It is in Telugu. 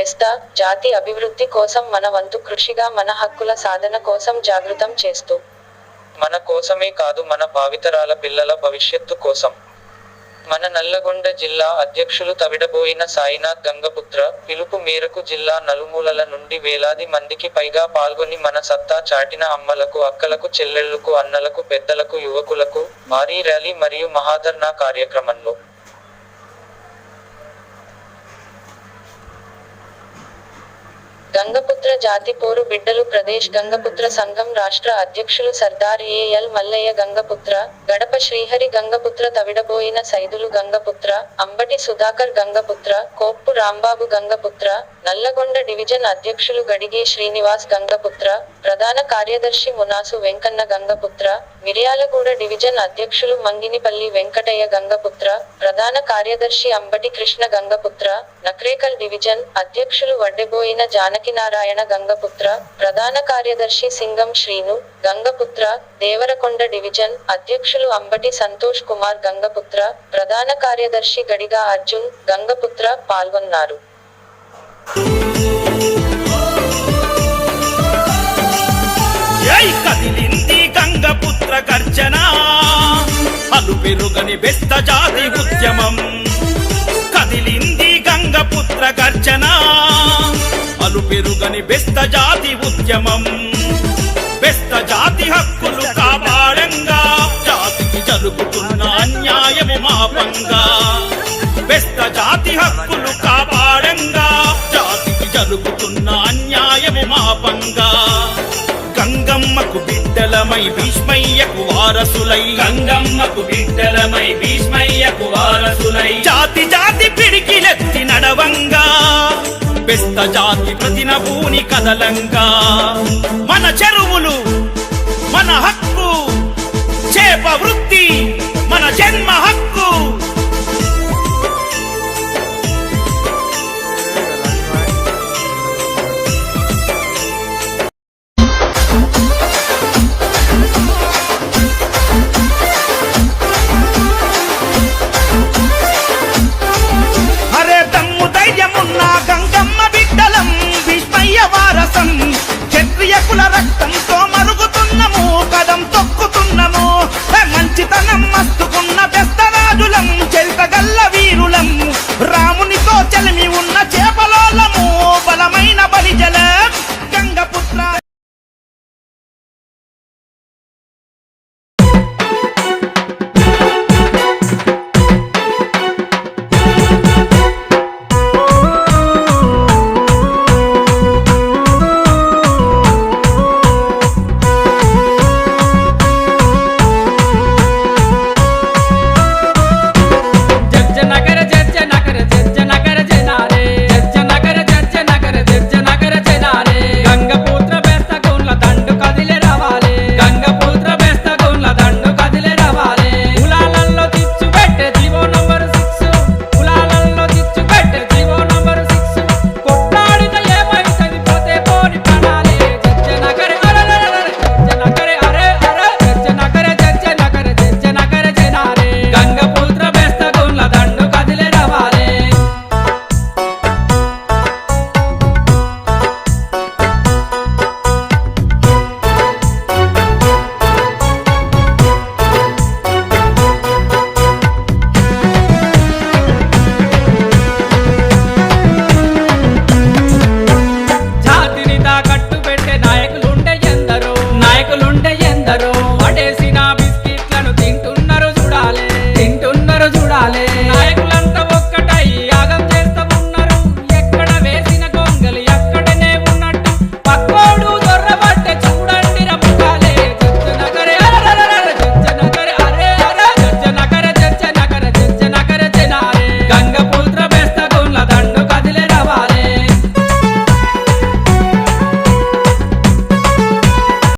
బెస్తా జాతి అభివృద్ధి కోసం మన వంతు కృషిగా మన హక్కుల సాధన కోసం జాగృతం చేస్తూ మన కోసమే కాదు మన భావితరాల పిల్లల భవిష్యత్తు కోసం మన నల్లగొండ జిల్లా అధ్యక్షులు తవిడబోయిన సాయినాథ్ గంగపుత్ర పిలుపు మేరకు జిల్లా నలుమూలల నుండి వేలాది మందికి పైగా పాల్గొని మన సత్తా చాటిన అమ్మలకు అక్కలకు చెల్లెళ్లకు అన్నలకు పెద్దలకు యువకులకు భారీ ర్యాలీ మరియు మహాధర్నా కార్యక్రమంలో గంగపుత్ర జాతి పోరు బిడ్డలు ప్రదేశ్ గంగపుత్ర సంఘం రాష్ట్ర అధ్యక్షులు సర్దార్ ఏఎల్ మల్లయ్య గంగపుత్ర గడప శ్రీహరి గంగపుత్ర తవిడబోయిన సైదులు గంగపుత్ర అంబటి సుధాకర్ గంగపుత్ర కోప్పు రాంబాబు గంగపుత్ర నల్లగొండ డివిజన్ అధ్యక్షులు గడిగే శ్రీనివాస్ గంగపుత్ర ప్రధాన కార్యదర్శి మునాసు వెంకన్న గంగపుత్ర మిర్యాలగూడ డివిజన్ అధ్యక్షులు మంగినిపల్లి వెంకటయ్య గంగపుత్ర ప్రధాన కార్యదర్శి అంబటి కృష్ణ గంగపుత్ర నక్రేకల్ డివిజన్ అధ్యక్షులు వడ్డెబోయిన జానకినారాయణ గంగపుత్ర ప్రధాన కార్యదర్శి సింగం శ్రీను గంగపుత్ర దేవరకొండ డివిజన్ అధ్యక్షులు అంబటి సంతోష్ కుమార్ గంగపుత్ర ప్రధాన కార్యదర్శి గడిగా అర్జున్ గంగపుత్ర పాల్గొన్నారు. కదిలింది గంగపుత్ర గర్జన అలు పెరుగని బెస్త జాతి ఉద్యమం కదిలింది గంగపుత్ర గర్జన అలు పెరుగని బెస్త జాతి ఉద్యమం బెస్త జాతి హక్కులు కాపాడంగా జాతికి జరుగుతున్న అన్యాయము మాపంగా బెస్త జాతి హక్కులు కాపాడంగా జాతికి జరుగుతున్న అన్యాయము మాపంగా గంగమ్మకు బిడ్డలమై భీష్మయ్యకు వారసులై గంగమ్మకు బిడ్డలమై భీష్మయ్యకు వారసులై జాతి జాతి పిడికిలెత్తి నడవంగా బెస్త జాతి ప్రతినభూని కదలంగా